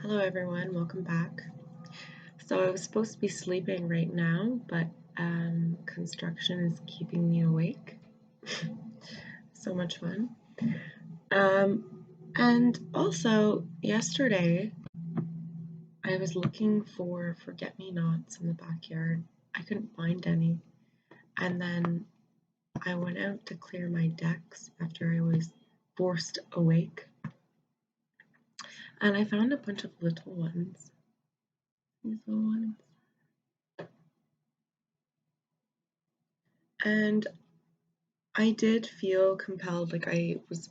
Hello everyone, welcome back. So I was supposed to be sleeping right now, but construction is keeping me awake. So much fun. And also yesterday I was looking for forget-me-nots in the backyard. I couldn't find any. And then I went out to clear my decks after I was forced awake. And I found a bunch of little ones. These little ones. And I did feel compelled, like I was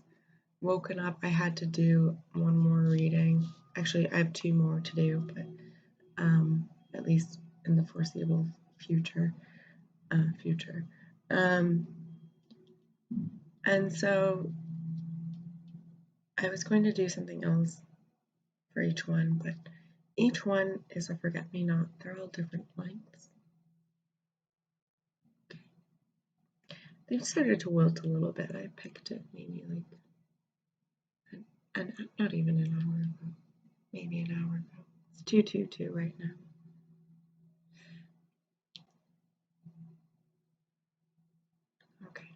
woken up, I had to do one more reading. Actually, I have two more to do, but at least in the foreseeable future. And so I was going to do something else for each one, but each one is a forget-me-not. They're all different lengths. Okay. They've started to wilt a little bit. I picked it maybe like not even an hour ago. Maybe an hour ago. It's 2:22 right now. Okay.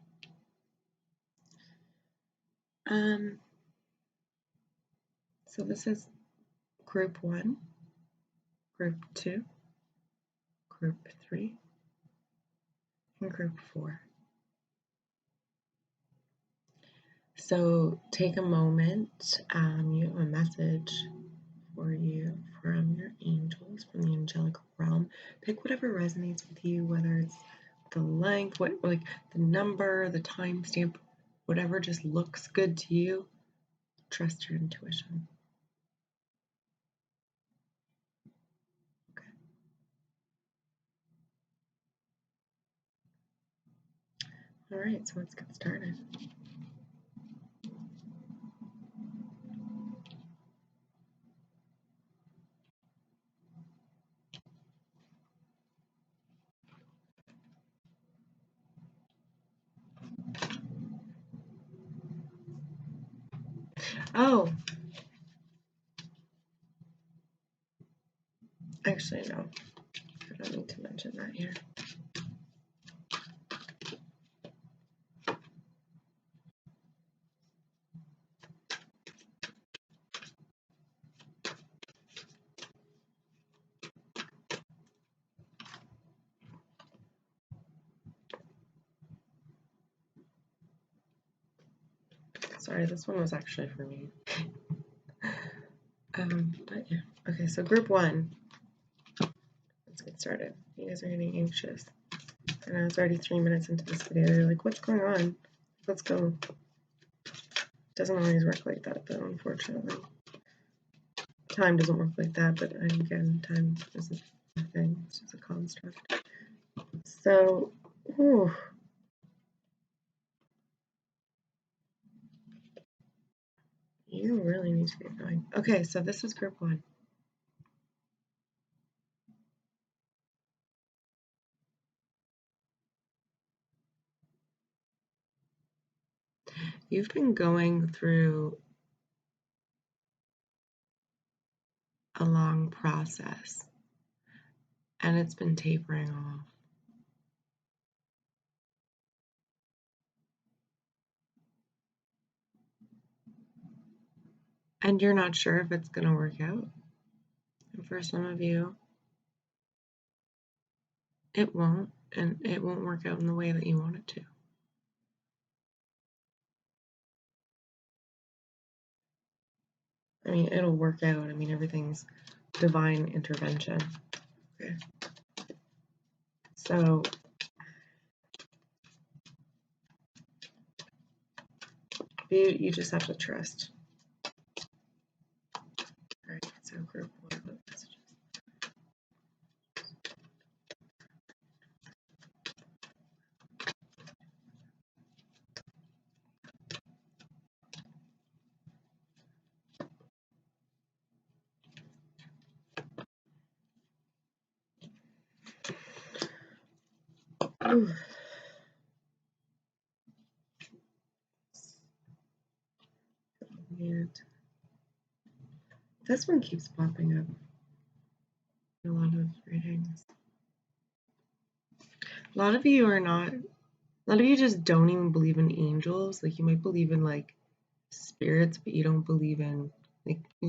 So this is group 1, group 2, group 3, and group 4. So take a moment. You have a message for you from your angels, from the angelic realm. Pick whatever resonates with you, whether it's the length, like the number, the timestamp, whatever just looks good to you. Trust your intuition. Okay. All right, so let's get started. Oh, actually, no. I don't need to mention that here. Sorry, this one was actually for me. But yeah. Okay, so group 1. Let's get started. You guys are getting anxious. I know it's already 3 minutes into this video. You're like, what's going on? Let's go. It doesn't always work like that, though, unfortunately. Time doesn't work like that, but again, time isn't a thing. It's just a construct. So, whew. You really need to get going. Okay, so this is group 1. You've been going through a long process, and it's been tapering off. And you're not sure if it's going to work out. And for some of you, it won't, and it won't work out in the way that you want it to. I mean, it'll work out. I mean, everything's divine intervention. Okay. So, you just have to trust. All right, so group 1 messages. This one keeps popping up in a lot of readings. A lot of you just don't even believe in angels. Like, you might believe in like spirits, but you don't believe in like a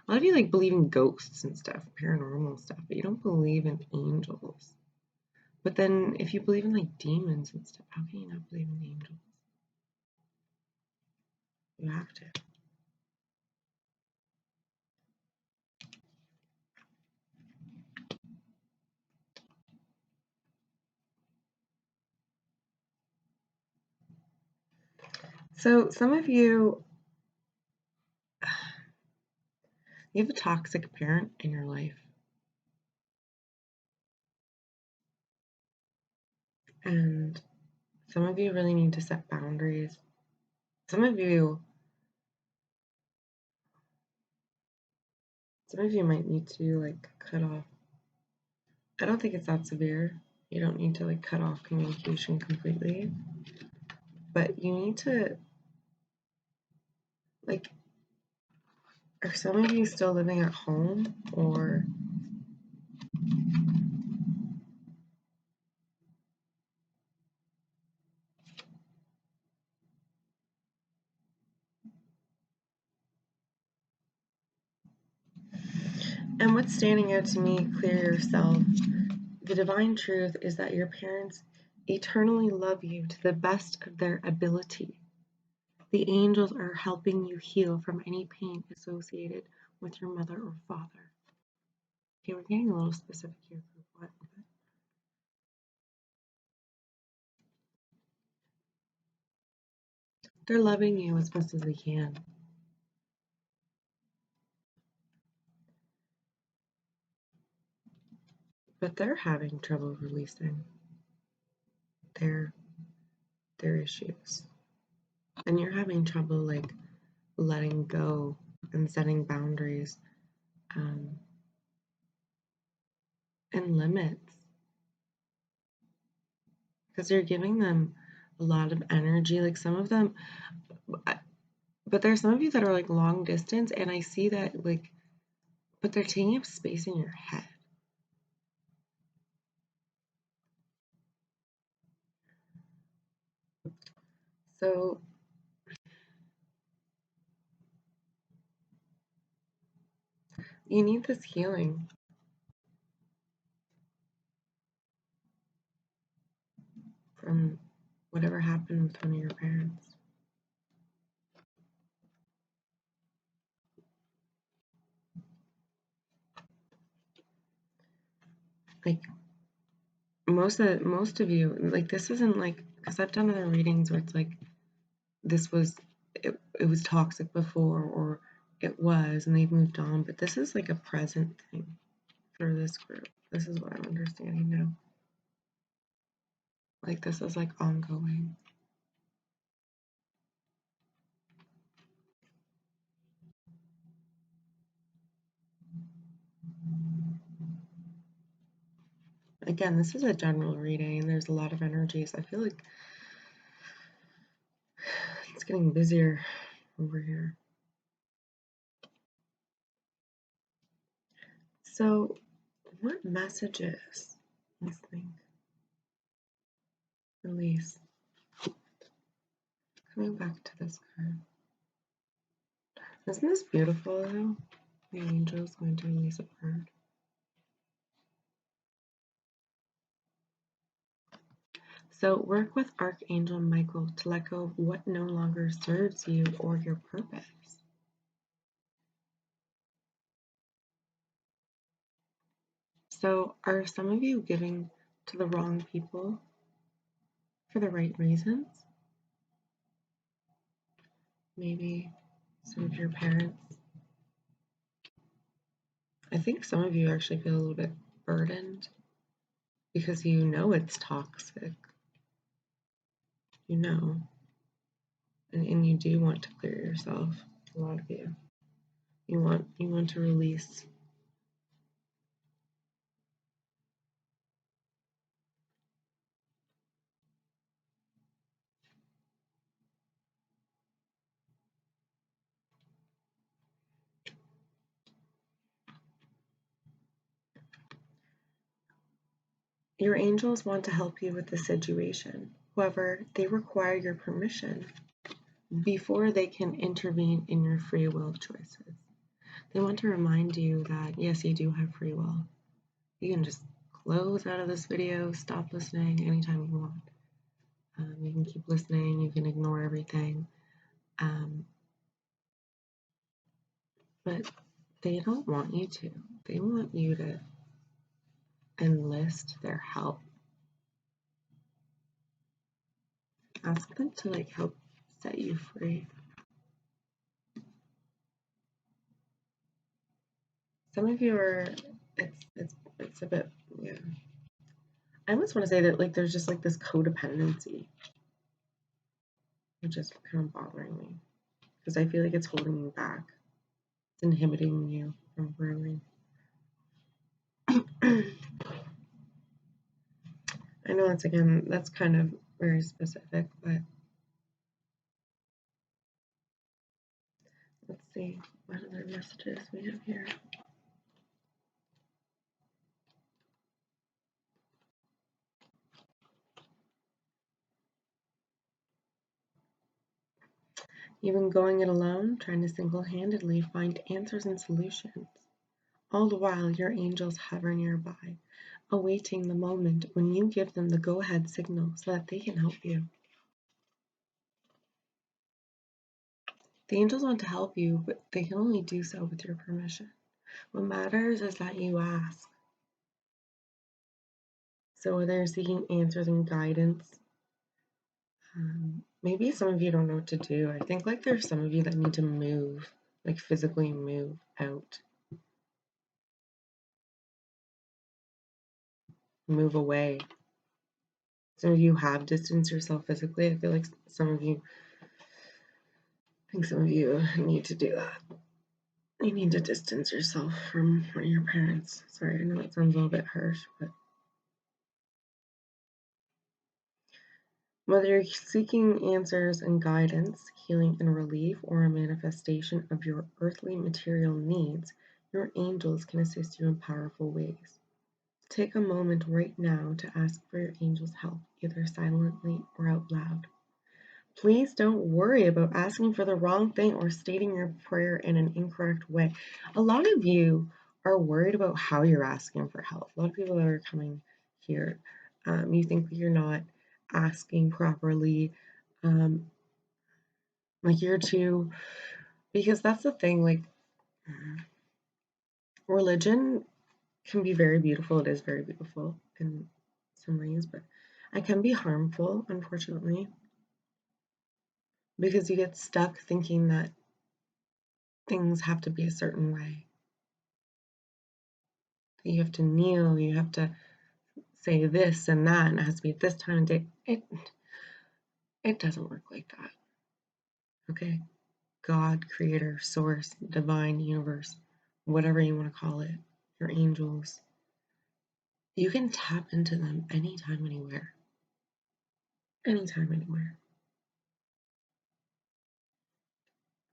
lot of you like believe in ghosts and stuff, paranormal stuff, but you don't believe in angels. But then if you believe in like demons and stuff, how can you not believe in angels? You have to. So some of you have a toxic parent in your life. And some of you really need to set boundaries. Some of you might need to like cut off. I don't think it's that severe. You don't need to like cut off communication completely. But you need to like, are some of you still living at home, or and what's standing out to me, clear yourself. The divine truth is that your parents eternally love you to the best of their ability. The angels are helping you heal from any pain associated with your mother or father. Okay, we're getting a little specific here for what, but they're loving you as best as they can. But they're having trouble releasing their issues. And you're having trouble like letting go and setting boundaries and limits, because you're giving them a lot of energy. Like some of them, but there's some of you that are like long distance, and I see that like, but they're taking up space in your head. So you need this healing from whatever happened with one of your parents. Like most of you, like this isn't like, because I've done other readings where it's like this was it was toxic before, or it was and they've moved on, but this is like a present thing for this group. This is what I'm understanding now. Like this is like ongoing. Again, this is a general reading and there's a lot of energies. I feel like it's getting busier over here. So what messages? Let's think. Release. Coming back to this card. Isn't this beautiful though? The angel is going to release a bird. So work with Archangel Michael to let go of what no longer serves you or your purpose. So are some of you giving to the wrong people for the right reasons? Maybe some of your parents. I think some of you actually feel a little bit burdened because you know it's toxic. You know. And you do want to clear yourself. A lot of you. You want to release. Your angels want to help you with the situation. However, they require your permission before they can intervene in your free will choices. They want to remind you that, yes, you do have free will. You can just close out of this video, stop listening anytime you want. You can keep listening, you can ignore everything. But they don't want you to. They want you to enlist their help. Ask them to help set you free. Some of you are, it's a bit, yeah. I almost want to say that there's just this codependency, which is kind of bothering me because I feel like it's holding you back. It's inhibiting you from growing. I know that's kind of very specific, but let's see what other messages we have here. You've been going it alone, trying to single-handedly find answers and solutions. All the while, your angels hover nearby, awaiting the moment when you give them the go-ahead signal so that they can help you. The angels want to help you, but they can only do so with your permission. What matters is that you ask. So whether you're seeking answers and guidance, maybe some of you don't know what to do. I think there's some of you that need to move, physically move out. Move away. Some of you have distanced yourself physically. I feel like some of you need to do that. You need to distance yourself from your parents. Sorry, I know that sounds a little bit harsh, but whether you're seeking answers and guidance, healing and relief, or a manifestation of your earthly material needs, your angels can assist you in powerful ways. Take a moment right now to ask for your angels' help, either silently or out loud. Please don't worry about asking for the wrong thing or stating your prayer in an incorrect way. A lot of you are worried about how you're asking for help. A lot of people that are coming here, you think that you're not asking properly, you're too, because that's the thing, religion can be very beautiful. It is very beautiful in some ways, but it can be harmful, unfortunately, because you get stuck thinking that things have to be a certain way. You have to kneel, you have to say this and that, and it has to be at this time of day. It doesn't work like that. Okay? God, creator, source, divine, universe, whatever you want to call it, your angels, you can tap into them anytime, anywhere. Anytime, anywhere.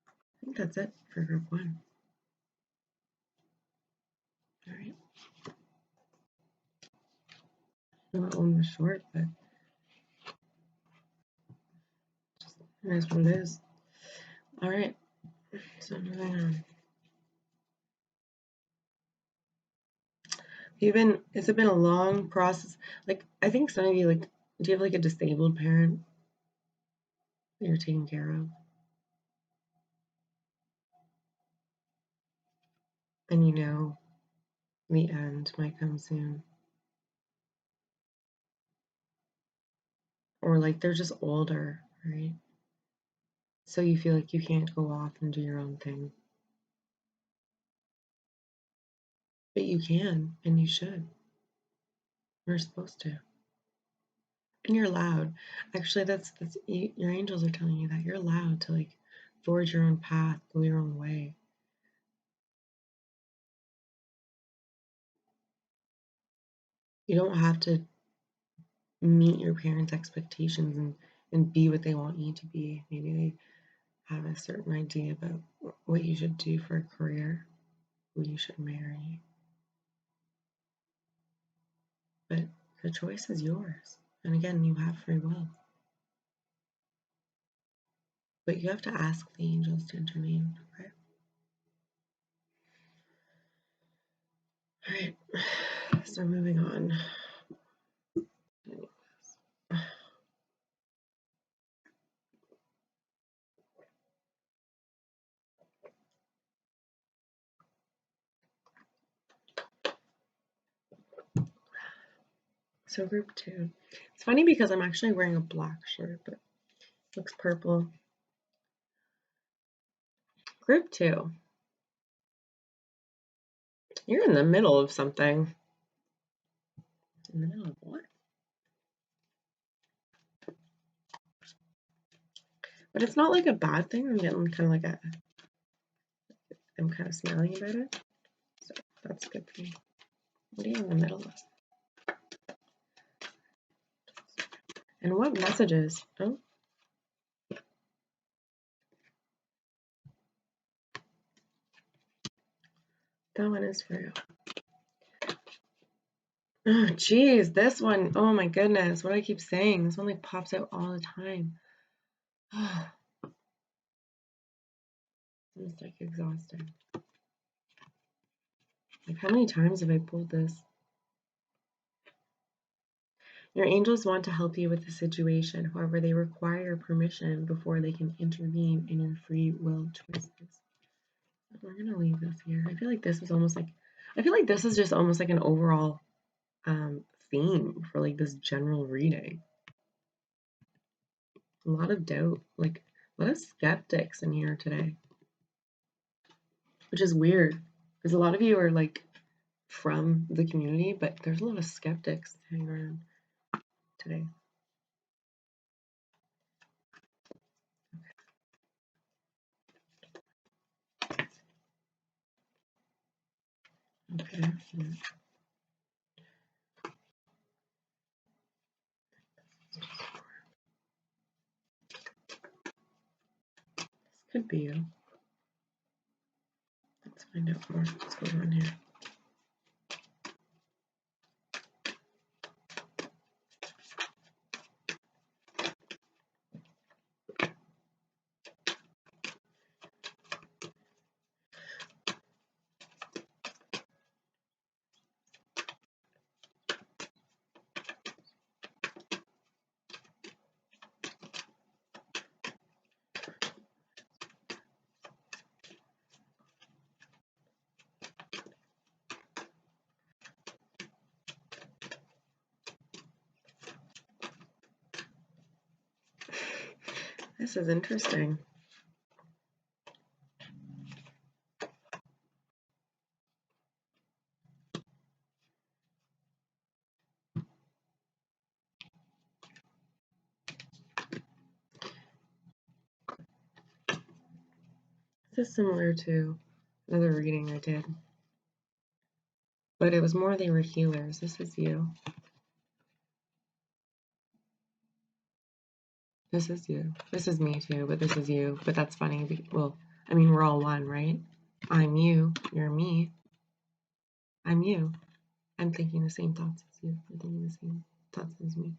I think that's it for group one. All right. That one was short, but it is what it is. All right. So moving on. Has it been a long process? I think some of you, do you have a disabled parent that you're taking care of? And the end might come soon. Or they're just older, right? So you feel like you can't go off and do your own thing. But you can, and you should. You're supposed to. And you're allowed. Actually, that's your angels are telling you that you're allowed to forge your own path, go your own way. You don't have to meet your parents' expectations and be what they want you to be. Maybe they have a certain idea about what you should do for a career, who you should marry. But The choice is yours. And again, you have free will. But you have to ask the angels to intervene, okay? All right, so moving on. So group 2. It's funny because I'm actually wearing a black shirt, but it looks purple. Group 2. You're in the middle of something. In the middle of what? But it's not like a bad thing. I'm getting kind of like I'm kind of smiling about it. So that's good for me. What are you in the middle of? And what messages? Oh. That one is for you. Oh, geez. This one. Oh, my goodness. What do I keep saying? This one like pops out all the time. I'm just like exhausted. Like, how many times have I pulled this? Your angels want to help you with the situation. However, they require permission before they can intervene in your free will choices. We're going to leave this here. I feel like this is almost like, I feel like this is just almost like an overall theme for like this general reading. A lot of doubt, like a lot of skeptics in here today, which is weird because a lot of you are like from the community, but there's a lot of skeptics hanging around today. Okay. This could be you. Let's find out more what's going on here. This is interesting. This is similar to another reading I did, but it was more they were healers. This is you. This is you. This is me too, but this is you. But that's funny. Well, I mean, we're all one, right? I'm you. You're me. I'm you. I'm thinking the same thoughts as you. I'm thinking the same thoughts as me.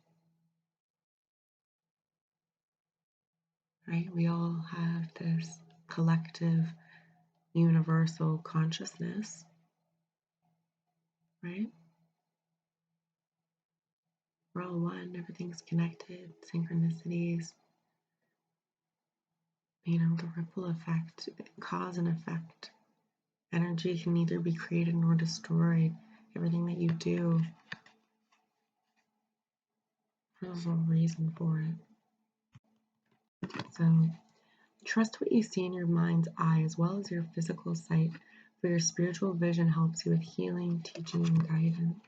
Right? We all have this collective, universal consciousness, right? We're all one. Everything's connected. Synchronicities. You know, the ripple effect, cause and effect. Energy can neither be created nor destroyed. Everything that you do, there's a reason for it. So trust what you see in your mind's eye as well as your physical sight, for your spiritual vision helps you with healing, teaching, and guidance.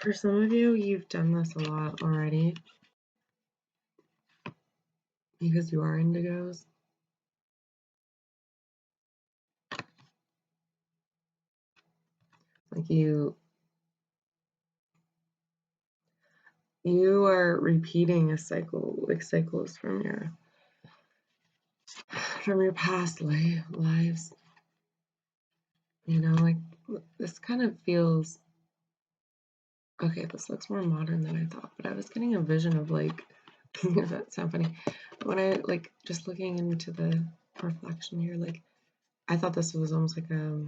For some of you, you've done this a lot already because you are indigos. Like you are repeating a cycle, like cycles from your past lives. You know, like this kind of feels Okay, this looks more modern than I thought, but I was getting a vision of like, does that sound funny? When I like just looking into the reflection here, like I thought this was almost like a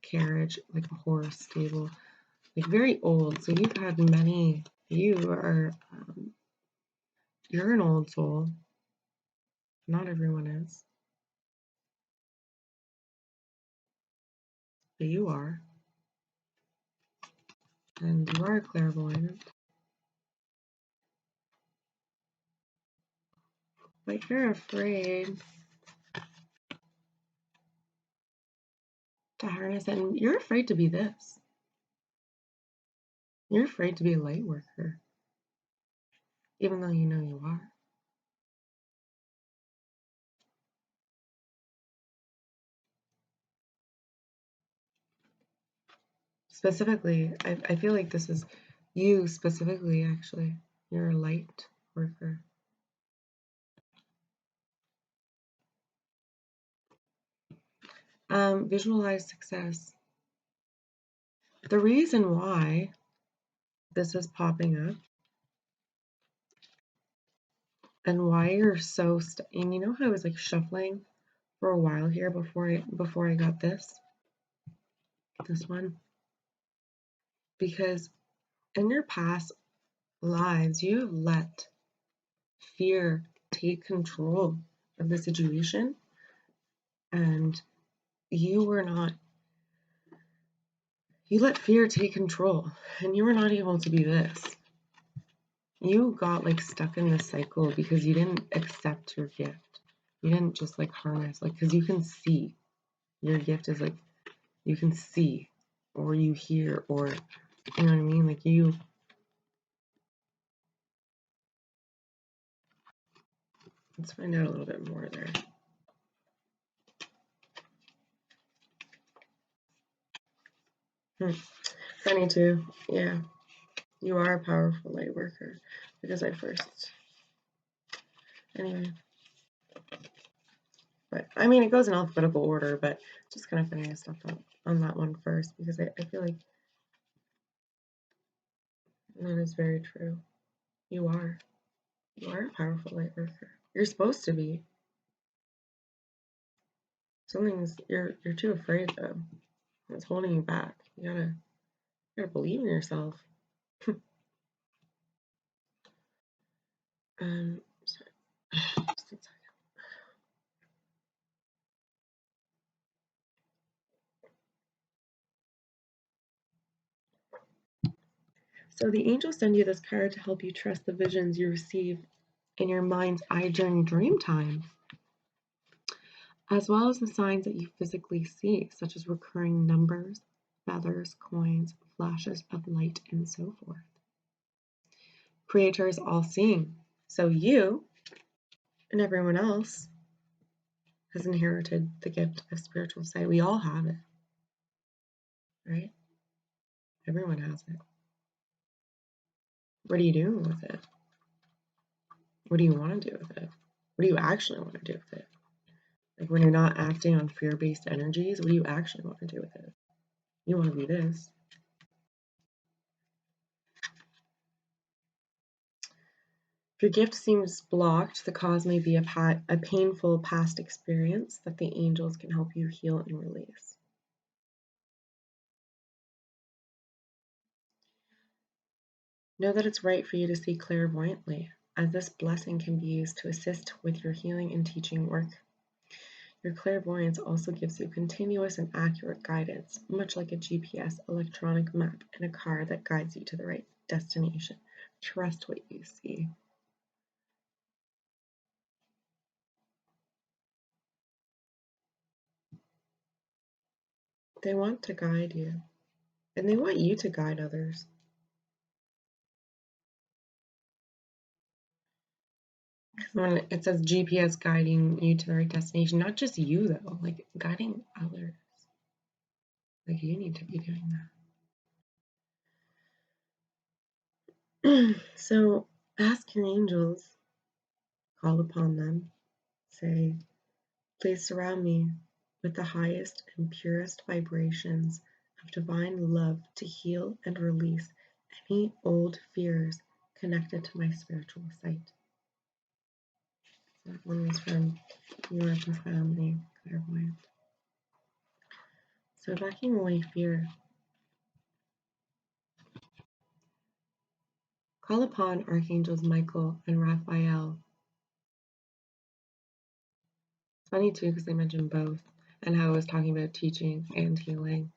carriage, like a horse stable, like very old. So you've had many. You're an old soul. Not everyone is, but you are, and you are clairvoyant. But you're afraid to harness it, and you're afraid to be this. You're afraid to be a light worker, even though you know you are. Specifically, I feel like this is you specifically, actually. You're a light worker. Visualize success. The reason why this is popping up and why you're so and you know how I was like shuffling for a while here before I got this one, because in your past lives you have let fear take control of the situation, and you let fear take control, and you were not able to be this. You got like stuck in this cycle because you didn't accept your gift. You didn't just like harness, like, because you can see your gift is like, you can see or you hear, or you know what I mean, like let's find out a little bit more there. Funny too, yeah. You are a powerful light worker, because I first, anyway. But I mean, it goes in alphabetical order, but just kind of funny I stepped up on that one first, because I feel like that is very true. You are a powerful light worker. You're supposed to be. Something's you're too afraid though. It's holding you back. You gotta believe in yourself. Sorry. Just a second. So the angels send you this card to help you trust the visions you receive in your mind's eye during dream time, as well as the signs that you physically see, such as recurring numbers, feathers, coins, flashes of light, and so forth. Creator is all-seeing, so you and everyone else has inherited the gift of spiritual sight. We all have it, right? Everyone has it. What are you doing with it? What do you want to do with it? What do you actually want to do with it? Like when you're not acting on fear-based energies, what do you actually want to do with it? You want to be this. If your gift seems blocked, the cause may be a painful past experience that the angels can help you heal and release. Know that it's right for you to see clairvoyantly, as this blessing can be used to assist with your healing and teaching work. Your clairvoyance also gives you continuous and accurate guidance, much like a GPS electronic map in a car that guides you to the right destination. Trust what you see. They want to guide you, and they want you to guide others. When it says GPS guiding you to the right destination, not just you though, like guiding others. Like you need to be doing that. So ask your angels, call upon them, say, please surround me with the highest and purest vibrations of divine love to heal and release any old fears connected to my spiritual sight. So that one was from Your Profoundly Clairvoyant. So backing away fear. Call upon Archangels Michael and Raphael. It's funny too because they mentioned both and how I was talking about teaching and healing.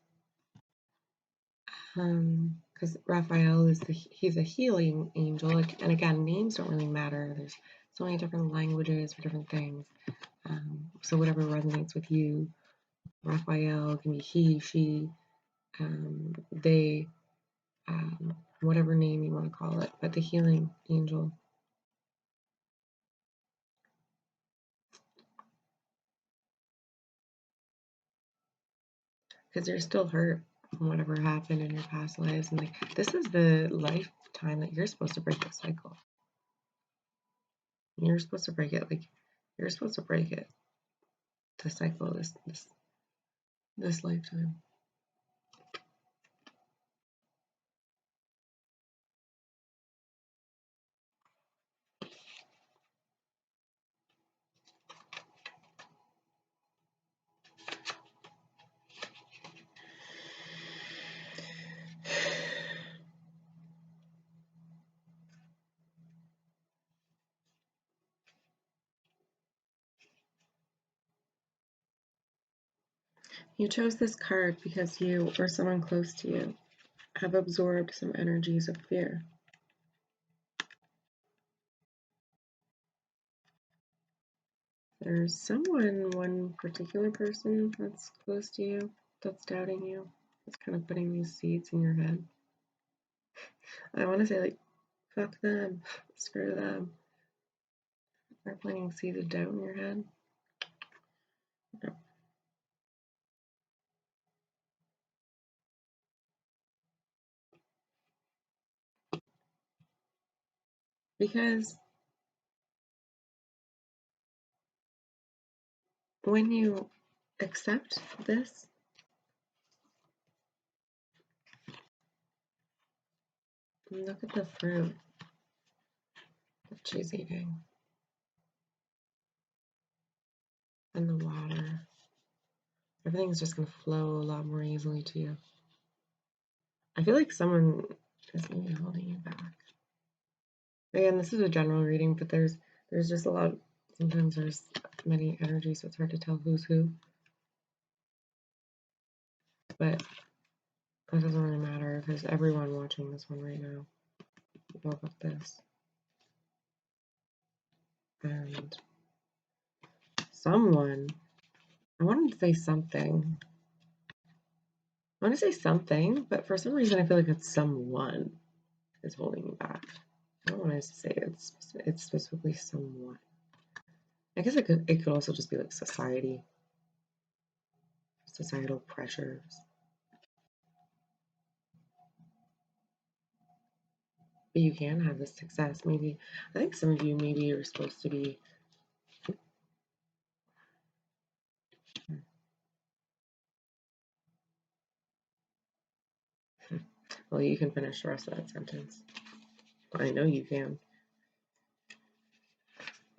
Because Raphael is he's a healing angel, and again, names don't really matter. There's so many different languages for different things. So whatever resonates with you, Raphael can be he, she, they, whatever name you want to call it, but the healing angel. Because you're still hurt from whatever happened in your past lives, and like this is the lifetime that you're supposed to break the cycle. You're supposed to break it. Like you're supposed to break it. The cycle. This lifetime. You chose this card because you or someone close to you have absorbed some energies of fear. There's someone, one particular person that's close to you, that's doubting you, that's kind of putting these seeds in your head. I want to say, like, fuck them, screw them. They're planting seeds of doubt in your head. No. Because when you accept this, look at the fruit that she's eating and the water. Everything's just going to flow a lot more easily to you. I feel like someone is maybe holding you back. Again, this is a general reading, but there's just a lot. Sometimes there's many energies, so it's hard to tell who's who. But it doesn't really matter because everyone watching this one right now will got this. And someone, I wanted to say something. I want to say something, but for some reason I feel like it's someone is holding you back. I don't want to say it's specifically someone. I guess it could also just be like societal pressures. But you can have this success. Maybe I think some of you maybe are supposed to be well, you can finish the rest of that sentence. I know you can.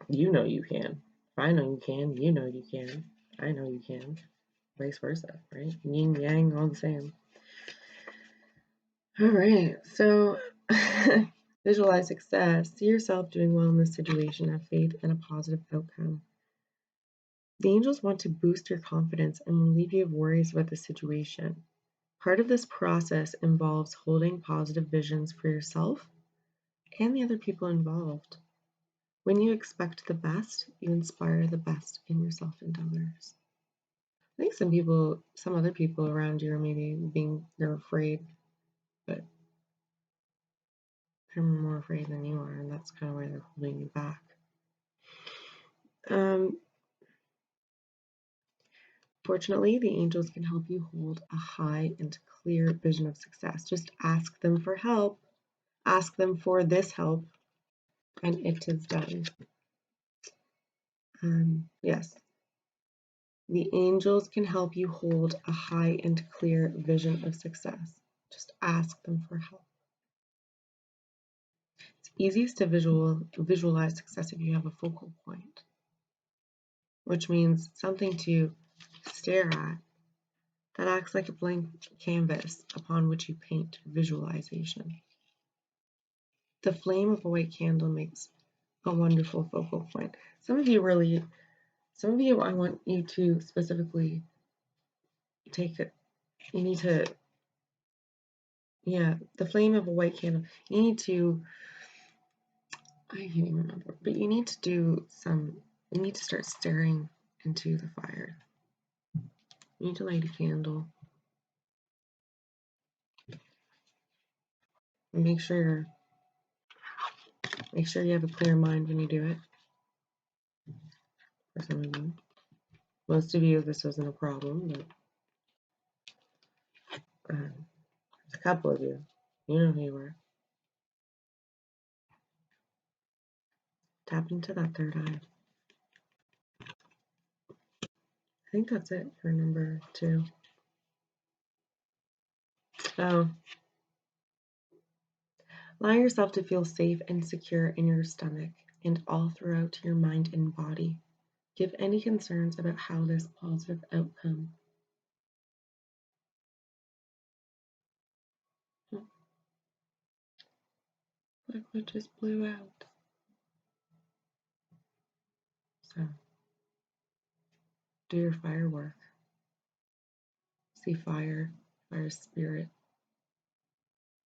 You know you can. I know you can. You know you can. I know you can. Vice versa, right? Yin yang, all the same. All right, so visualize success. See yourself doing well in this situation. Have faith in a positive outcome. The angels want to boost your confidence and relieve you of worries about the situation. Part of this process involves holding positive visions for yourself and the other people involved. When you expect the best, you inspire the best in yourself and others. I think some other people around you are maybe they're afraid, but they're more afraid than you are, and that's kind of why they're holding you back. Fortunately, the angels can help you hold a high and clear vision of success. Just ask them for help. Ask them for this help, and it is done. Yes. The angels can help you hold a high and clear vision of success. Just ask them for help. easiest to visualize success if you have a focal point, which means something to stare at that acts like a blank canvas upon which you paint visualization. The flame of a white candle makes a wonderful focal point. Some of you, I want you to specifically take it. You need to, the flame of a white candle. You need to, I can't even remember, but you need to start staring into the fire. You need to light a candle. And make sure you have a clear mind when you do it. For some of you. Most of you, this wasn't a problem, but a couple of you, you know who you are. Tap into that third eye. I think that's it for number 2. So, allow yourself to feel safe and secure in your stomach and all throughout your mind and body. Give any concerns about how this positive outcome. Look what just blew out. So, do your firework. See fire spirit.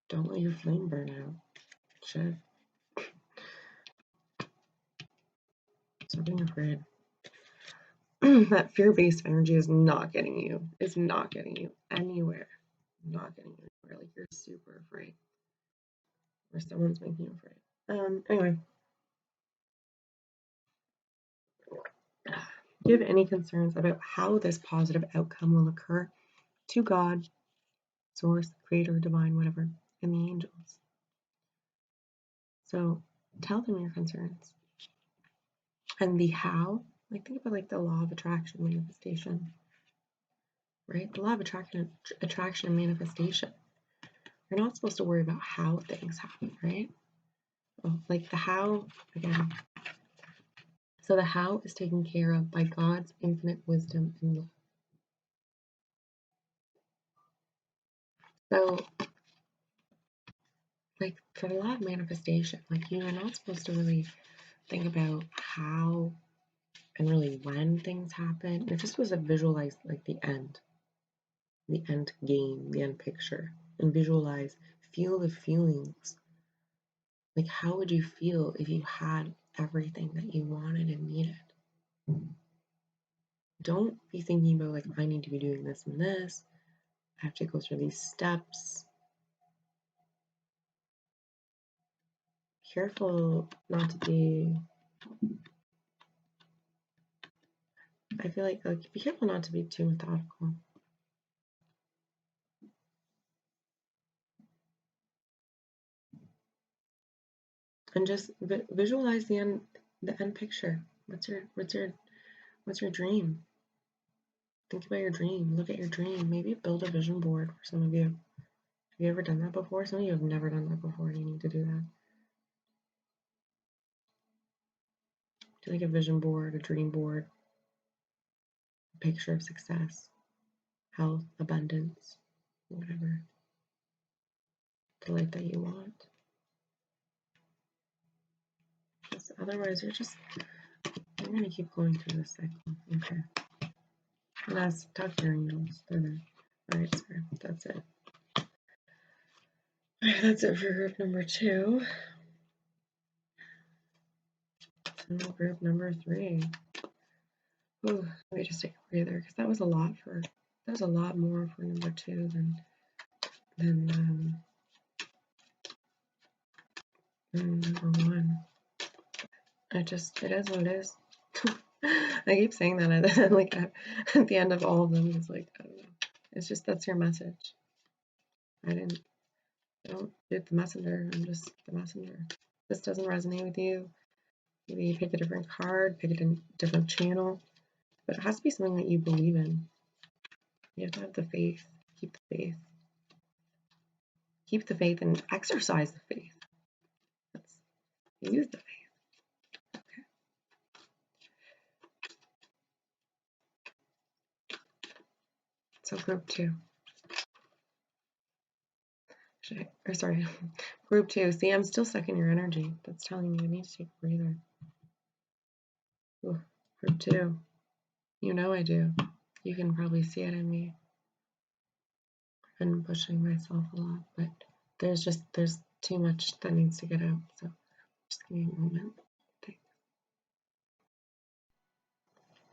Don't let your flame burn out. Shit. Stop being afraid. That fear-based energy is not getting you. It's not getting you anywhere. Not getting you anywhere. Like, you're super afraid. Or someone's making you afraid. Anyway. Give any concerns about how this positive outcome will occur to God, Source, Creator, Divine, whatever, and the angels. So tell them your concerns. And the how, like think about like the law of attraction manifestation, right? The law of attraction and manifestation. You're not supposed to worry about how things happen, right? Oh, like the how, again. So the how is taken care of by God's infinite wisdom and love. So, like for the law of manifestation, like you're not supposed to really think about how and really when things happen. You're just supposed to visualize like the end game, the end picture, and visualize, feel the feelings. Like how would you feel if you had everything that you wanted and needed? Don't be thinking about like, I need to be doing this and this. I have to go through these steps. Careful not to be, I feel like be careful not to be too methodical. And just visualize the end picture. What's your dream? Think about your dream. Look at your dream. Maybe build a vision board for some of you. Have you ever done that before? Some of you have never done that before, and you need to do that. Do like a vision board, a dream board, a picture of success, health, abundance, whatever. The life that you want. Because otherwise, you're going to keep going through this cycle. Okay. And that's talk to your angels. They're there. All right, sorry. That's it. All right, that's it for group number 2. So group number 3. Ooh, let me just take a breather because that was a lot more for number 2 than number 1. It is what it is. I keep saying that at the end of all of them. It's like, I don't know. It's just that's your message. I don't get the messenger. I'm just the messenger. If this doesn't resonate with you, maybe pick a different card, pick a different channel. But it has to be something that you believe in. You have to have the faith. Keep the faith. Keep the faith and exercise the faith. Use the faith. Okay. So group 2. Sorry, group 2. See, I'm still sucking your energy. That's telling me I need to take a breather. Ooh, group 2. You know I do. You can probably see it in me. I've been pushing myself a lot, but there's too much that needs to get out. So just give me a moment. Thanks.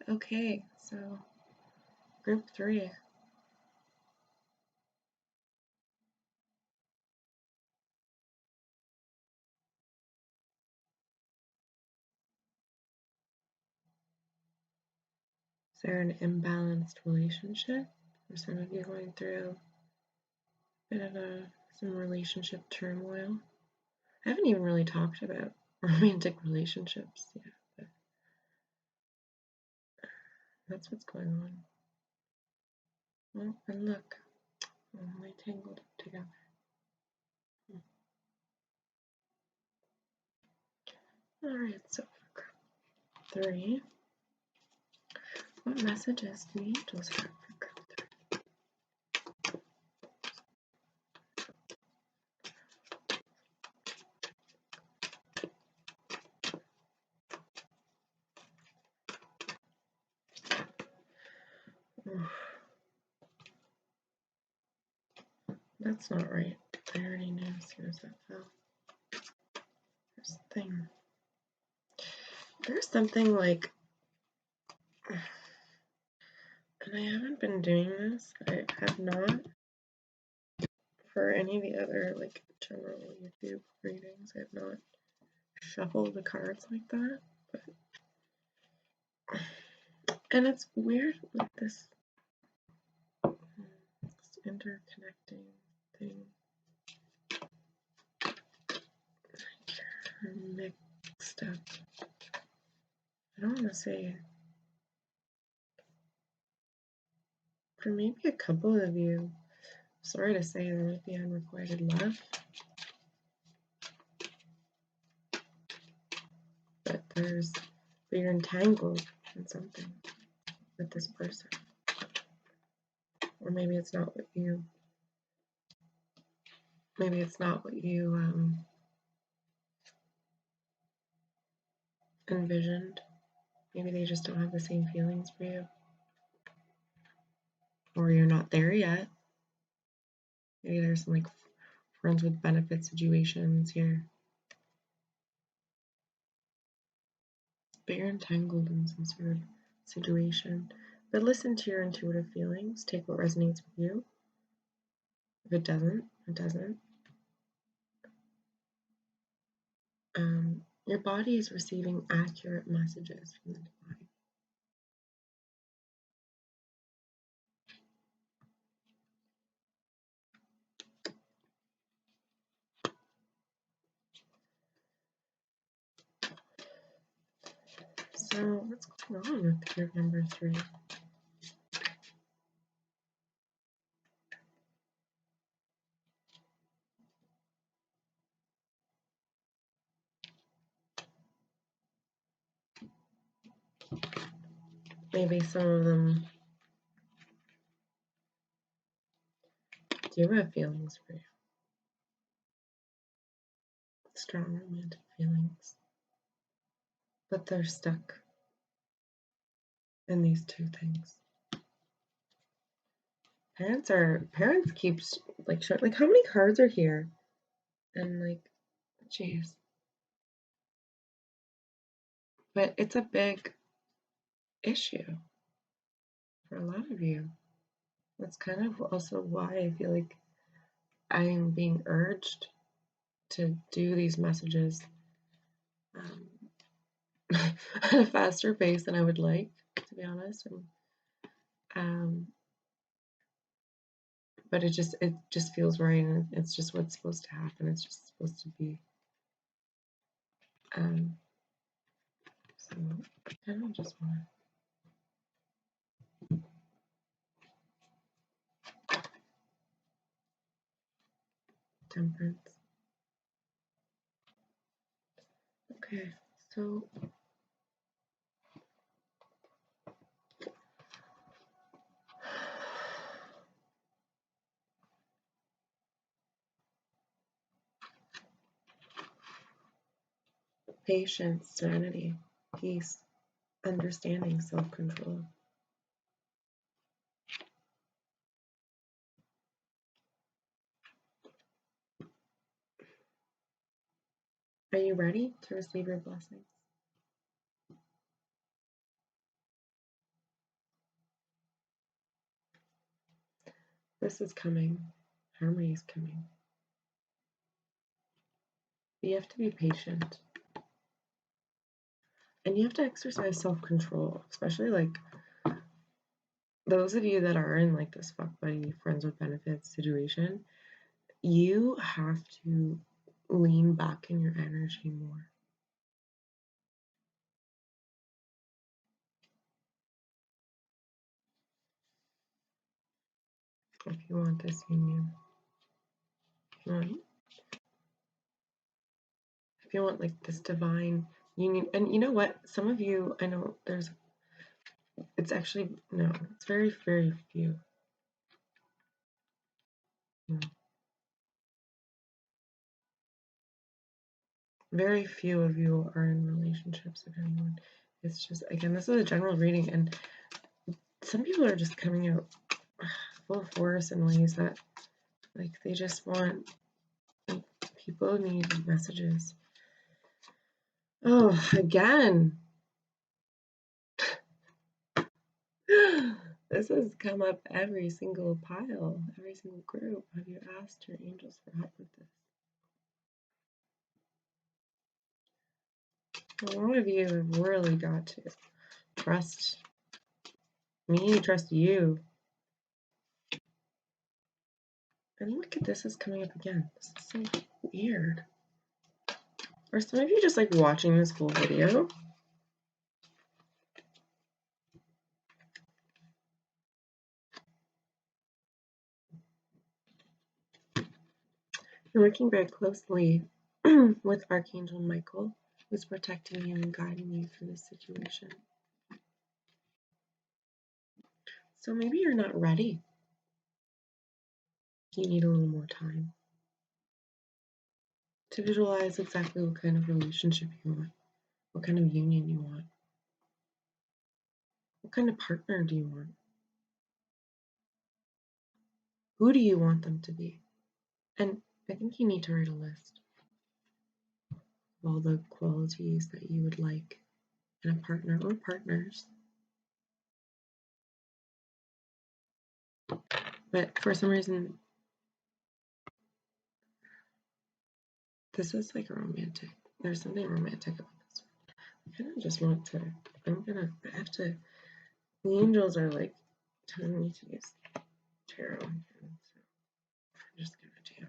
Okay, so group 3. Is there an imbalanced relationship? Or some of you going through a bit of some relationship turmoil? I haven't even really talked about romantic relationships yet, but that's what's going on. Well, and look, we tangled up together. Alright, so for group 3, what messages do the angels have for group 3? That's not right. I already knew as soon as that fell. There's a thing. There's something like, and I haven't been doing this. I have not for any of the other like general YouTube readings. I have not shuffled the cards like that. But and it's weird with this interconnecting thing. Mixed up. I don't want to say for maybe a couple of you. Sorry to say, there might be unrequited love, but you're entangled in something with this person, or maybe it's not what you. Maybe it's not what you envisioned. Maybe they just don't have the same feelings for you. Or you're not there yet. Maybe there's some like friends with benefit situations here. But you're entangled in some sort of situation. But listen to your intuitive feelings. Take what resonates with you. If it doesn't, it doesn't. Your body is receiving accurate messages from the divine. So what's going on with group number 3? Maybe some of them do have feelings for you. Strong romantic feelings. But they're stuck in these two things. Parents keeps like showing, like how many cards are here? And like, jeez. But it's a big issue for a lot of you. That's kind of also why I feel like I'm being urged to do these messages at a faster pace than I would like, to be honest. But it just feels right, and it's just what's supposed to happen. It's just supposed to be. So I don't just want temperance. Okay, so patience, serenity, peace, understanding, self-control. Are you ready to receive your blessings? This is coming. Harmony is coming. But you have to be patient. And you have to exercise self-control, especially like those of you that are in like this fuck buddy, friends with benefits situation. You have to lean back in your energy more. If you want this union. If you want like this divine union. And you know what? Some of you, I know it's actually, no, it's very, very few. No. Very few of you are in relationships, if anyone. It's just, again, this is a general reading, and some people are just coming out full force in ways that, like, they just want, like, people need messages. Oh, again. This has come up every single pile, every single group. Have you asked your angels for help with this? A lot of you have really got to trust me, trust you. And look at this is coming up again. This is so weird. Are some of you just like watching this whole video? You're working very closely with Archangel Michael, who's protecting you and guiding you through this situation. So maybe you're not ready. You need a little more time to visualize exactly what kind of relationship you want, what kind of union you want, what kind of partner do you want, who do you want them to be. And I think you need to write a list of all the qualities that you would like in a partner or partners. But for some reason, this is like a romantic. There's something romantic about this. I kind of just want to, I have to, the angels are like telling me to use tarot. So I'm just going to do it.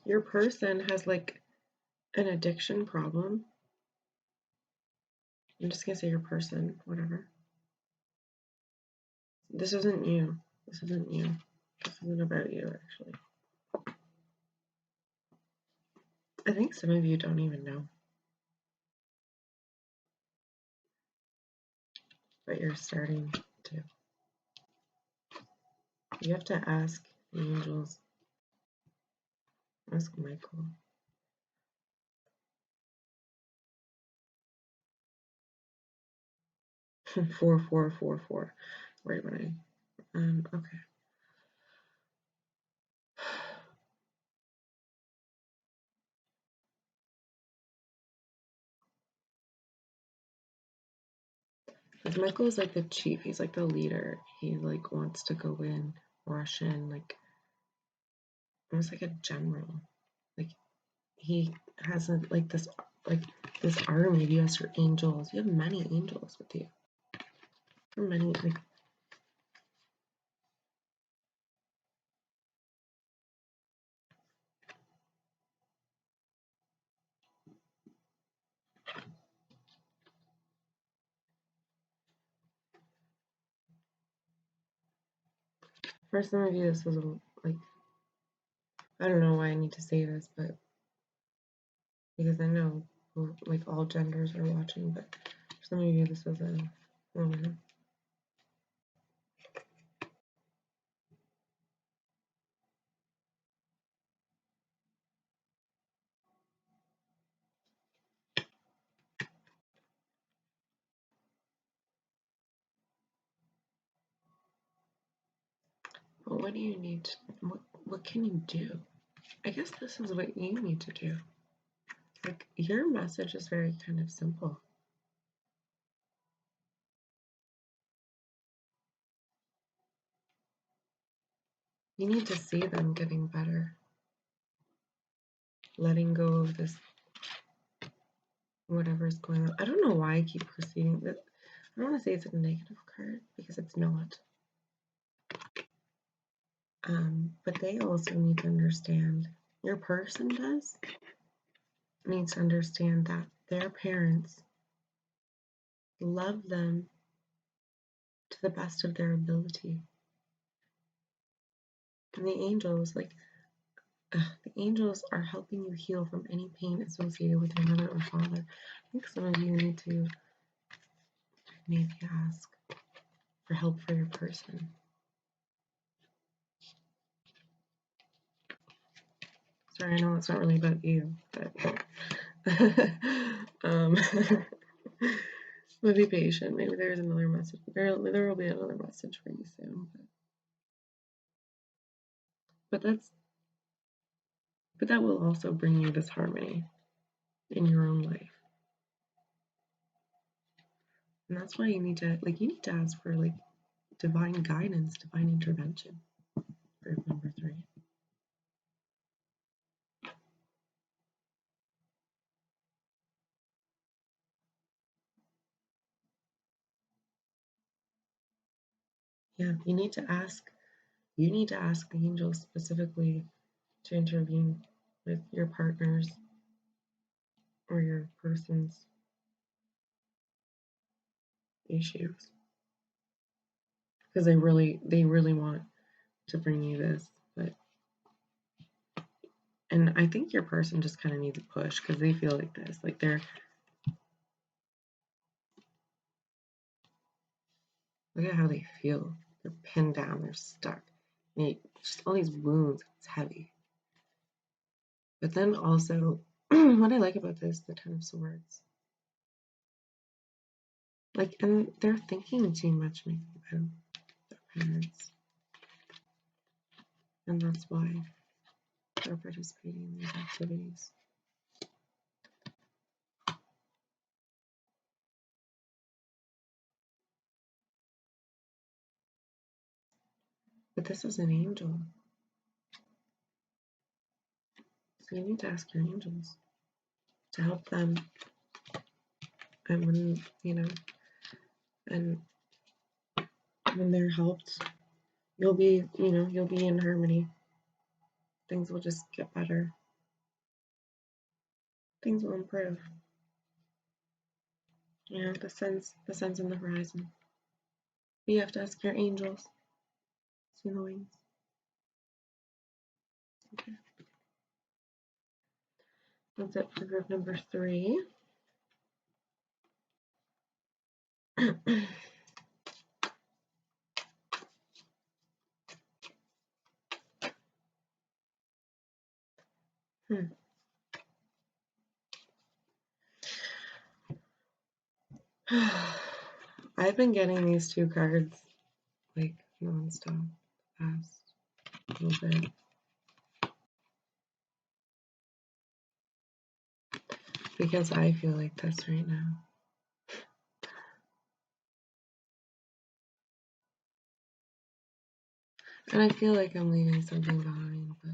Your person has like an addiction problem. I'm just going to say your person, whatever. This isn't you. This isn't you. This isn't about you, actually. I think some of you don't even know. But you're starting to. You have to ask the angels. Ask Michael. Four. Right when okay. Because Michael is like the chief. He's like the leader. He like wants to go in, rush in, like almost like a general. Like he has this army. You have your angels. You have many angels with you. Many like. For some of you, this was like, I don't know why I need to say this, but because I know like all genders are watching, but for some of you, this was a woman. But what do you need? What can you do? I guess this is what you need to do. Like your message is very kind of simple. You need to see them getting better, letting go of this whatever's going on. I don't know why I keep proceeding that. I don't want to say it's a negative card because it's not. But they also need to understand, your person needs to understand that their parents love them to the best of their ability. And the angels, the angels are helping you heal from any pain associated with your mother or father. I think some of you need to maybe ask for help for your person. Sorry, I know it's not really about you, but but be patient. Maybe there's another message. There will be another message for you soon. But that will also bring you this harmony in your own life. And that's why you need to ask for divine guidance, divine intervention. Group number 3. Yeah, you need to ask the angels specifically to intervene with your partners or your person's issues. Because they really want to bring you this, and I think your person just kind of needs a push because they feel like this, like they're, look at how they feel. They're pinned down, they're stuck. Just all these wounds, it's heavy. But then also, what I like about this, the 10 of Swords, and they're thinking too much maybe about their parents, and that's why they're participating in these activities. But this is an angel, so you need to ask your angels to help them. And when they're helped, you'll be in harmony. Things will just get better. Things will improve. The sun's on the horizon. You have to ask your angels. See the wings. Okay. That's it for group number 3. I've been getting these 2 cards non-stop the past little bit. Because I feel like this right now. And I feel like I'm leaving something behind, but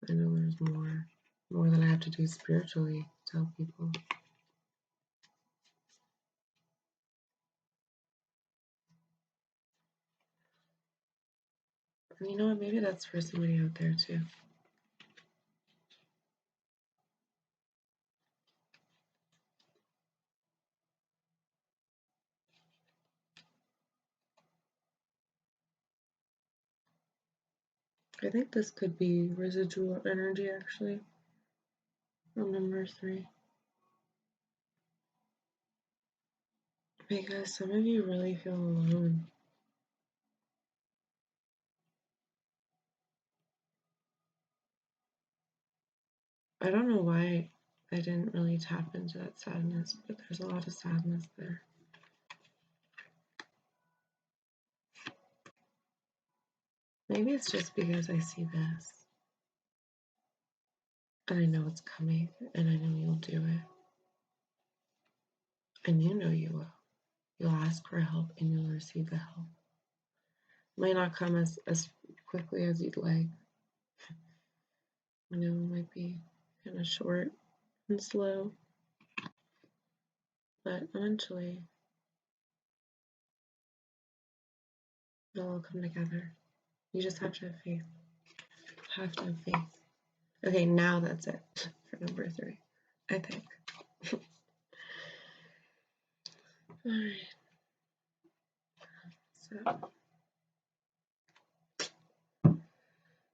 I know there's more that I have to do spiritually to help people. And you know what? Maybe that's for somebody out there too. I think this could be residual energy actually from number 3. Because some of you really feel alone. I don't know why I didn't really tap into that sadness, but there's a lot of sadness there. Maybe it's just because I see this. And I know it's coming, and I know you'll do it. And you know you will. You'll ask for help, and you'll receive the help. It might not come as quickly as you'd like. You know, it might be kind of short and slow. But eventually, it'll all come together. You just have to have faith. Have to have faith. Okay, now that's it for number 3, I think. Alright. So,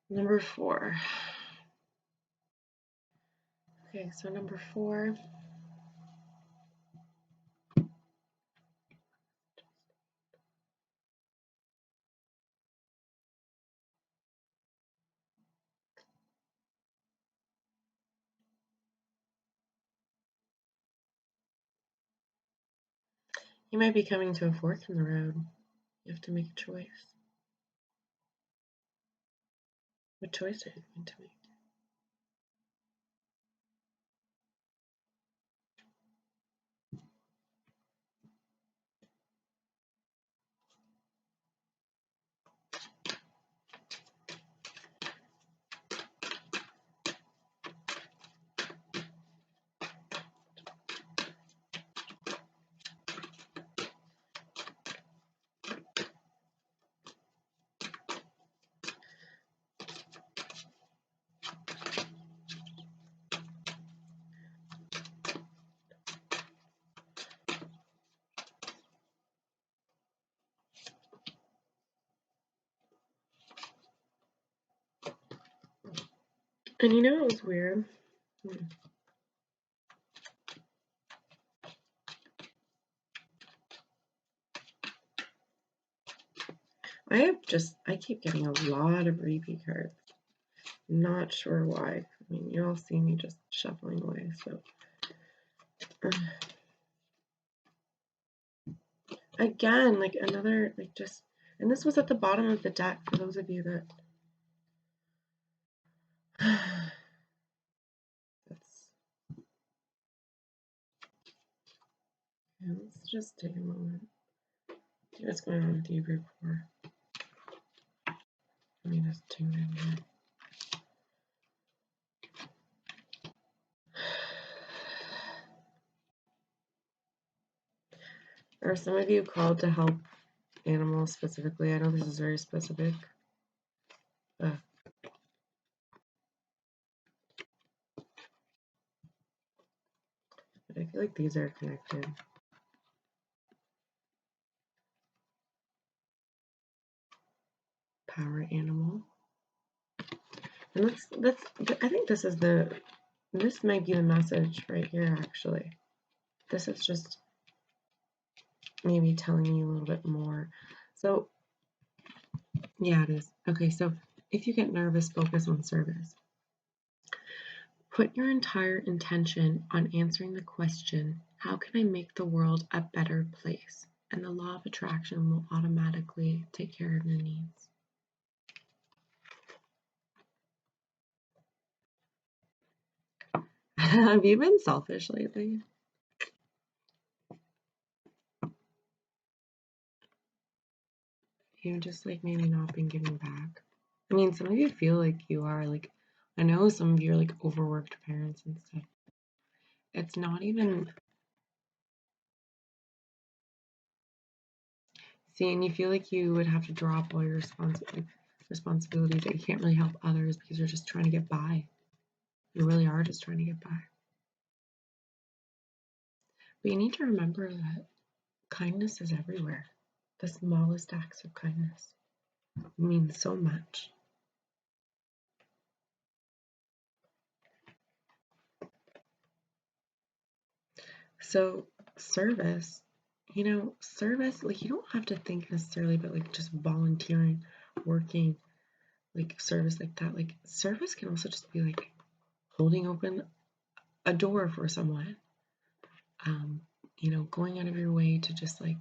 number 4. Okay, so number 4. You might be coming to a fork in the road. You have to make a choice. What choice are you going to make? And you know it was weird? I keep getting a lot of repeat cards. Not sure why. I mean, you all see me just shuffling away, so. Again, like another, like just, and this was at the bottom of the deck for those of you that. Let's just take a moment. See what's going on with you, group 4. Let me just tune in here. Are some of you called to help animals specifically? I know this is very specific. But I feel like these are connected. Power animal. And I think this might be the message right here, actually. This is just maybe telling you a little bit more. So, yeah, it is. Okay, so if you get nervous, focus on service. Put your entire intention on answering the question, how can I make the world a better place? And the law of attraction will automatically take care of your needs. Have you been selfish lately? You just like maybe not been giving back. I mean, some of you feel like you are, like I know some of you are like overworked parents and stuff. It's not even, see, and you feel like you would have to drop all your responsibilities, that you can't really help others because you're just trying to get by. You really are just trying to get by. But you need to remember that kindness is everywhere. The smallest acts of kindness mean so much. So service, service, like you don't have to think necessarily about like just volunteering, working, like service like that. Like service can also just be like holding open a door for someone. Going out of your way to just like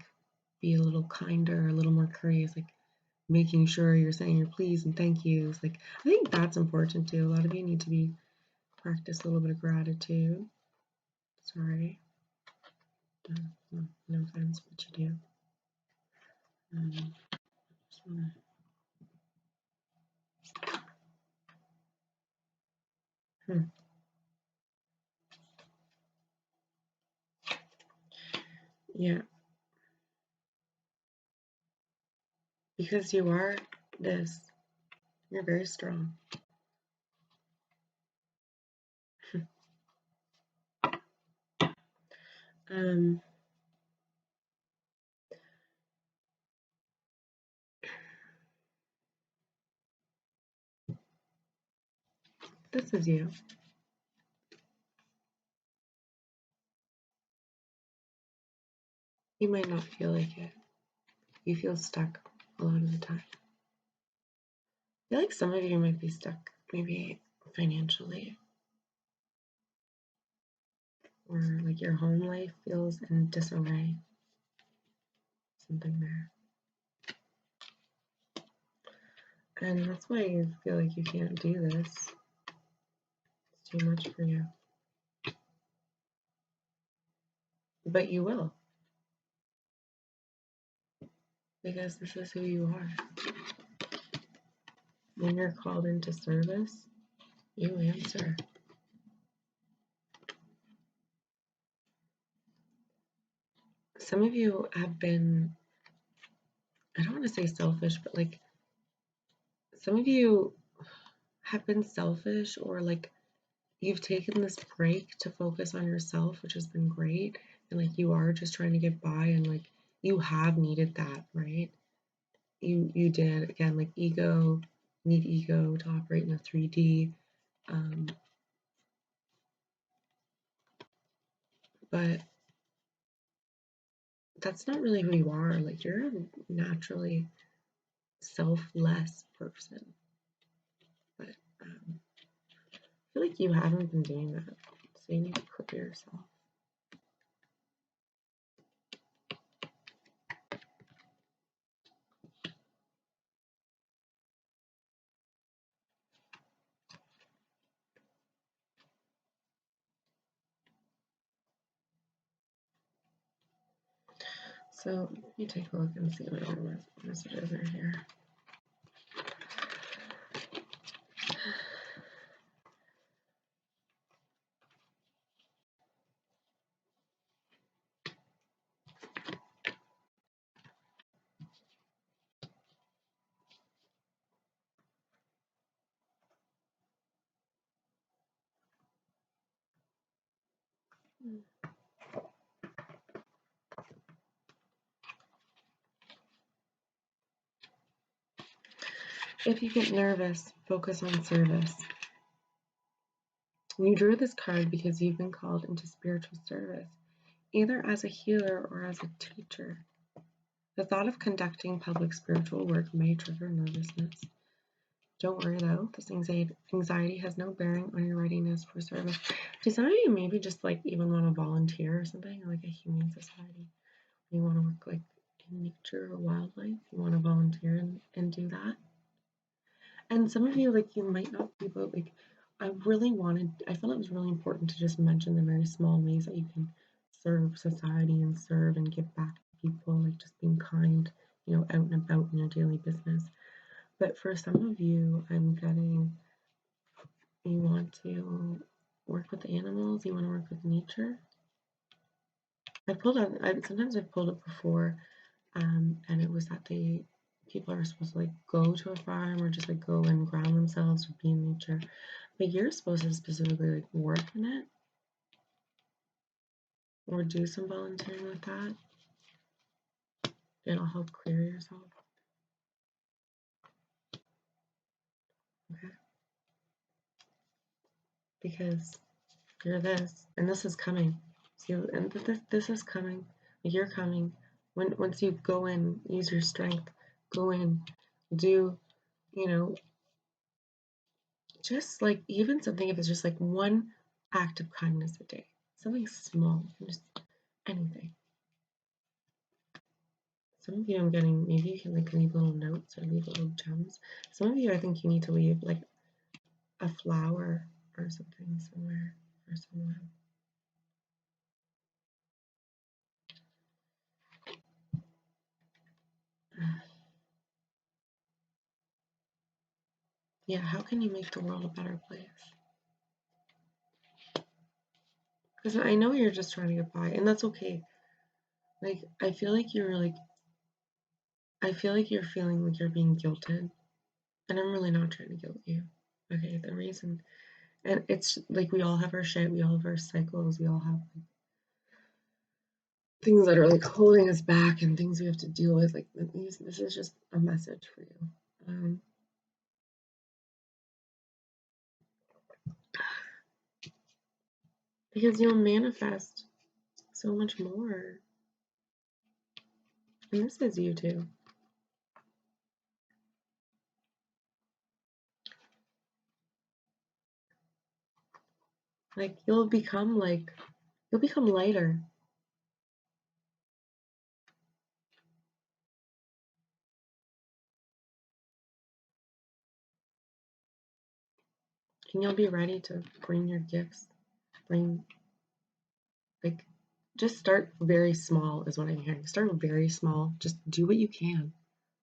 be a little kinder, a little more courteous, like making sure you're saying your please and thank yous. Like I think that's important too. A lot of you need to practice a little bit of gratitude. Sorry. No offense, but you do. Just wanna... Yeah, because you are this. You're very strong. um, this is you. You might not feel like it. You feel stuck a lot of the time. I feel like some of you might be stuck, maybe financially, or like your home life feels in disarray. Something there. And that's why you feel like you can't do this. It's too much for you. But you will. Because this is who you are. When you're called into service, you answer. Some of you have been, I don't want to say selfish, but like some of you have been selfish, or like you've taken this break to focus on yourself, which has been great. And like you are just trying to get by, and like you have needed that, right? You did, again, like need ego to operate in a 3D. But that's not really who you are. Like you're a naturally selfless person. But I feel like you haven't been doing that. So you need to clear yourself. So let me take a look and see what other messages are here. If you get nervous, focus on service. You drew this card because you've been called into spiritual service, either as a healer or as a teacher. The thought of conducting public spiritual work may trigger nervousness. Don't worry though, this anxiety has no bearing on your readiness for service. Do some of you maybe just like even want to volunteer or something, or like a humane society? You want to work like in nature or wildlife? You want to volunteer and do that? And some of you, like, you might not be, but like, I felt it was really important to just mention the very small ways that you can serve society and serve and give back to people, like just being kind, out and about in your daily business. But for some of you, I'm getting, to work with animals, you want to work with nature. Sometimes I've pulled it before, and it was that people are supposed to like go to a farm or just like go and ground themselves or be in nature, but you're supposed to specifically like work in it or do some volunteering with that. It'll help clear yourself. Okay. Because you're this, and this is coming. See, and this is coming. You're coming. Once you go in, use your strength. Go in, do, you know, just like even something if it's just like one act of kindness a day, something small, just anything. Some of you I'm getting, maybe you can like leave little notes or leave little gems. Some of you I think you need to leave like a flower or something somewhere for someone. Yeah, how can you make the world a better place? Because I know you're just trying to get by, and that's okay. Like, I feel like you're feeling like you're being guilted, and I'm really not trying to guilt you. Okay, the reason, and it's like we all have our shit, we all have our cycles, we all have like, things that are like holding us back and things we have to deal with. Like, this is just a message for you. Because you'll manifest so much more. And this is you too. Like you'll become lighter. And you'll be ready to bring your gifts. Like just start very small is what I'm hearing. Start very small. Just do what you can.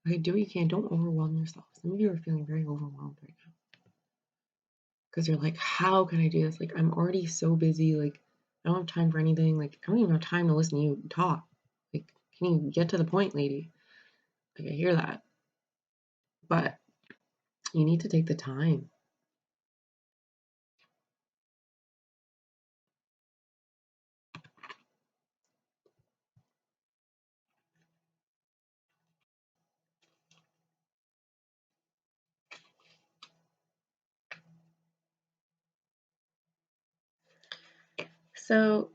Okay, do what you can. Don't overwhelm yourself. Some of you are feeling very overwhelmed right now. Because you're like, how can I do this? Like, I'm already so busy. Like, I don't have time for anything. Like, I don't even have time to listen to you talk. Like, can you get to the point, lady? Like, I hear that. But you need to take the time. So,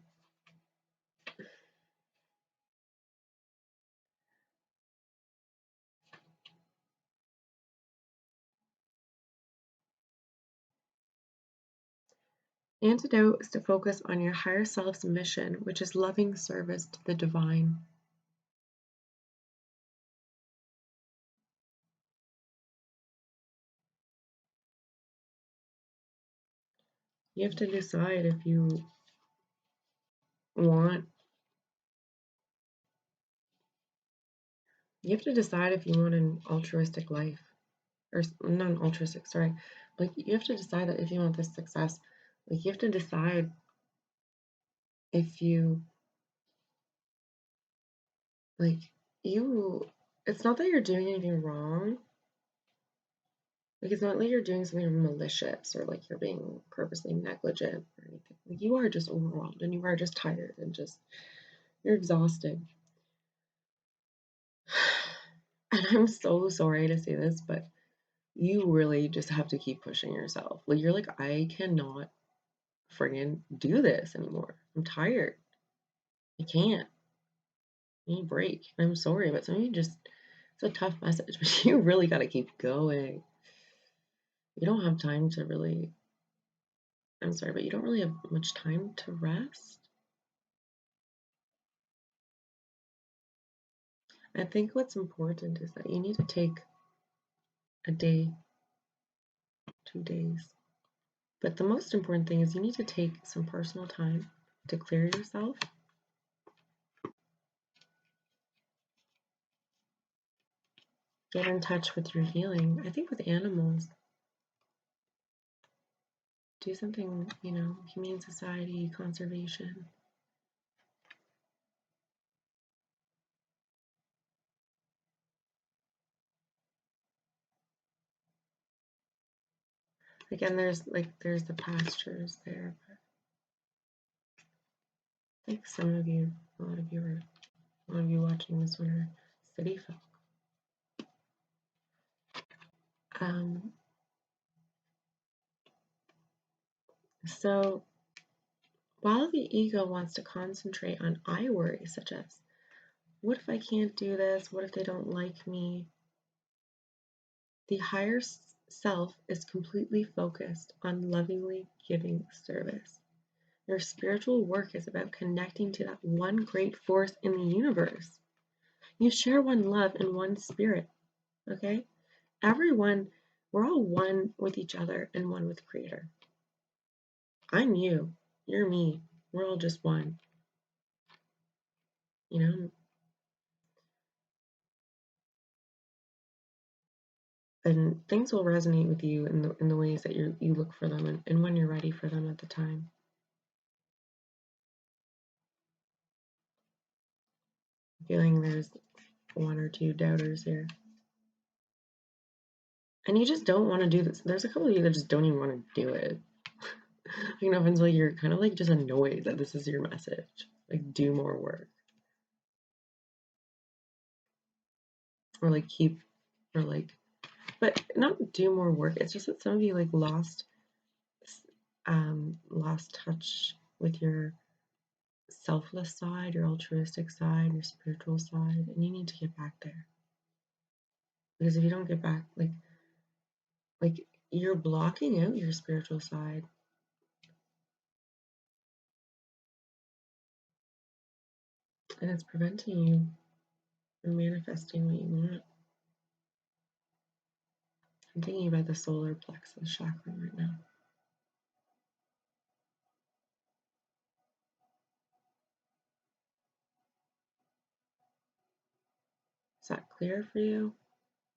antidote is to focus on your higher self's mission, which is loving service to the divine. You have to decide if you want, an altruistic life, or not an altruistic, sorry. Like, you have to decide that if you want this success. Like, you have to decide if you, like, it's not that you're doing anything wrong. Like, it's not like you're doing something malicious or like you're being purposely negligent or anything. Like, you are just overwhelmed and you are just tired and just, you're exhausted. And I'm so sorry to say this, but you really just have to keep pushing yourself. Like, you're like, I cannot friggin' do this anymore. I'm tired. I can't. I need a break. I'm sorry, but some of you just, it's a tough message, but you really got to keep going. You don't have time to really, I'm sorry, but you don't really have much time to rest. I think what's important is that you need to take a day, 2 days. But the most important thing is you need to take some personal time to clear yourself. Get in touch with your healing. I think with animals, do something, you know, humane society, conservation. Again, there's the pastures there, but I think some of you, a lot of you watching this one are city folk. So while the ego wants to concentrate on I worry, such as, what if I can't do this? What if they don't like me? The higher self is completely focused on lovingly giving service. Your spiritual work is about connecting to that one great force in the universe. You share one love and one spirit, okay? Everyone, we're all one with each other and one with Creator. I'm you, you're me, we're all just one, you know? And things will resonate with you in the ways that you look for them and when you're ready for them at the time. I'm feeling there's one or two doubters here. And you just don't want to do this. There's a couple of you that just don't even want to do it. You know, it's like you're kind of like just annoyed that this is your message. Like, do more work. Or like but not do more work. It's just that some of you like lost touch with your selfless side, your altruistic side, your spiritual side, and you need to get back there. Because if you don't get back, like you're blocking out your spiritual side. And it's preventing you from manifesting what you want. I'm thinking about the solar plexus chakra right now. Is that clear for you?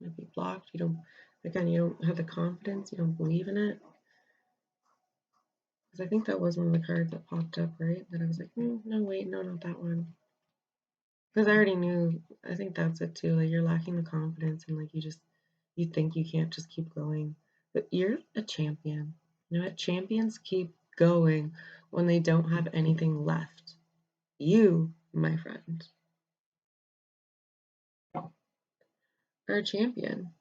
Might be blocked. You don't have the confidence. You don't believe in it. Because I think that was one of the cards that popped up, right? That I was like, no, wait, no, not that one. Because I already knew. I think that's it too. Like you're lacking the confidence, and like you think you can't just keep going. But you're a champion. You know what? Champions keep going when they don't have anything left. You, my friend, are a champion.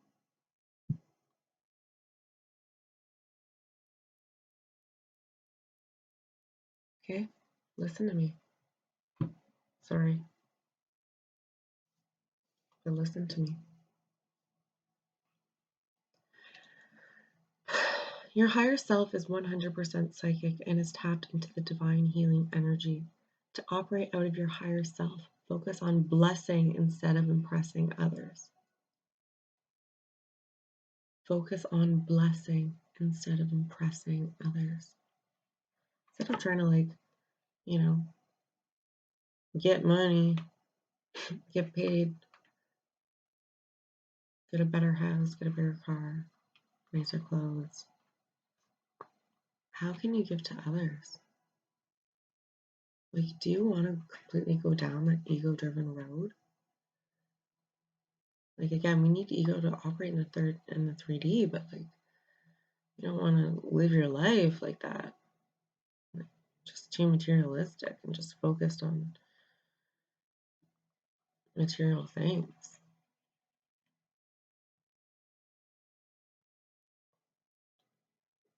Okay? Listen to me. Sorry. But listen to me. Your higher self is 100% psychic and is tapped into the divine healing energy. To operate out of your higher self, focus on blessing instead of impressing others. Focus on blessing instead of impressing others. Instead of trying to get money, get paid, get a better house, get a better car, nicer clothes. How can you give to others? Like, do you want to completely go down that ego-driven road? Like, again, we need ego to operate in the 3D, but like, you don't want to live your life like that. Like, just too materialistic and just focused on material things.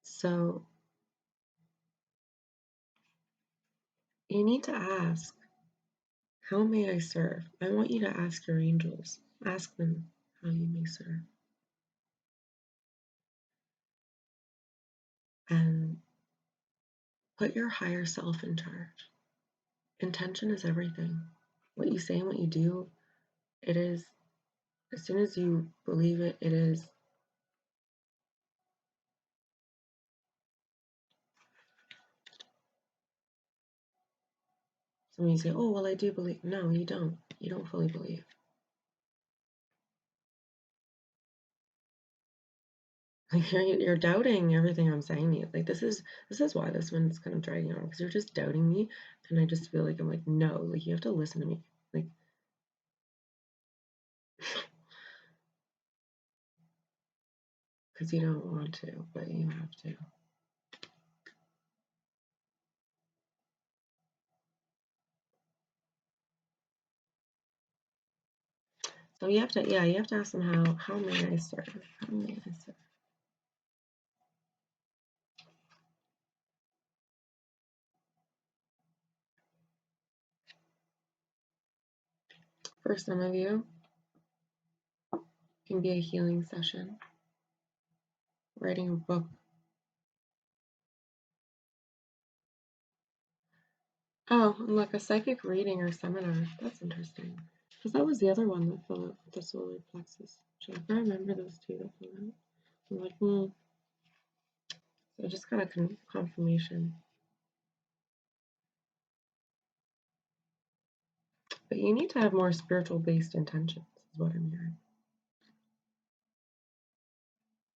So you need to ask, how may I serve? I want you to ask your angels. Ask them how you may serve. And put your higher self in charge. Intention is everything. What you say and what you do, it is. As soon as you believe it, it is. So when you say, oh, well, I do believe. No, you don't. You don't fully believe. Like you're doubting everything I'm saying to you. Like this is why this one's kind of dragging on, because you're just doubting me, and I just feel like I'm like, no, like you have to listen to me. Like because you don't want to, but you have to. So you have to, yeah, you have to ask them how may I serve? How may I serve? For some of you, it can be a healing session, writing a book. Oh, and like a psychic reading or seminar. That's interesting. Because that was the other one that fell out with the solar plexus. I remember those two that fell out. I'm like, So just kind of confirmation. But you need to have more spiritual based intentions, is what I'm hearing.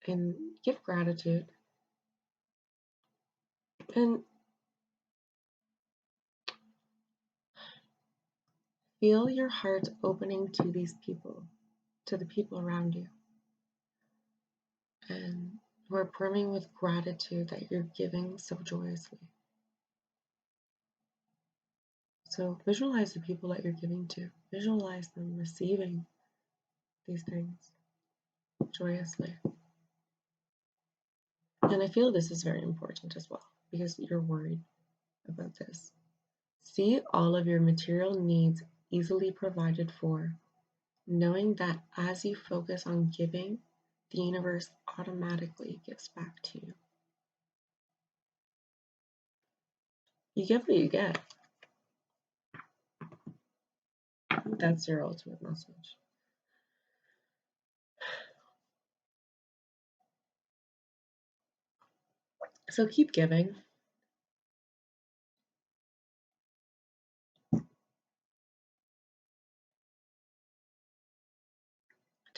And give gratitude. And feel your heart opening to these people, to the people around you. And who are brimming with gratitude that you're giving so joyously. So visualize the people that you're giving to. Visualize them receiving these things joyously. And I feel this is very important as well, because you're worried about this. See all of your material needs easily provided for, knowing that as you focus on giving, the universe automatically gives back to you. You get what you get. That's your ultimate message. So keep giving.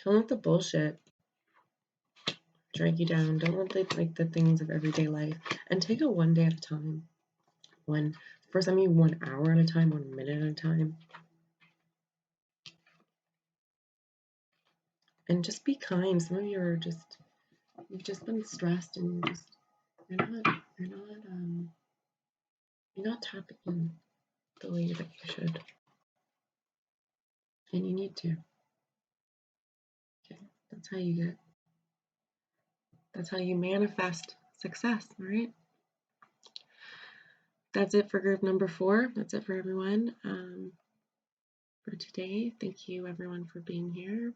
Don't let the bullshit drag you down. Don't let the things of everyday life, and take it one day at a time. For some of you, 1 hour at a time, 1 minute at a time. And just be kind. Some of you are you've just been stressed, and you're not tapping in the way that you should. And you need to. Okay, that's how you manifest success, all right? That's it for group number 4. That's it for everyone for today. Thank you everyone for being here.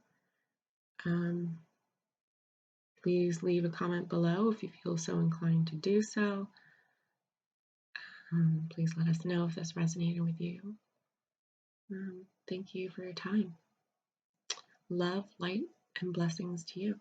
Please leave a comment below if you feel so inclined to do so. Please let us know if this resonated with you. Thank you for your time. Love, light, and blessings to you.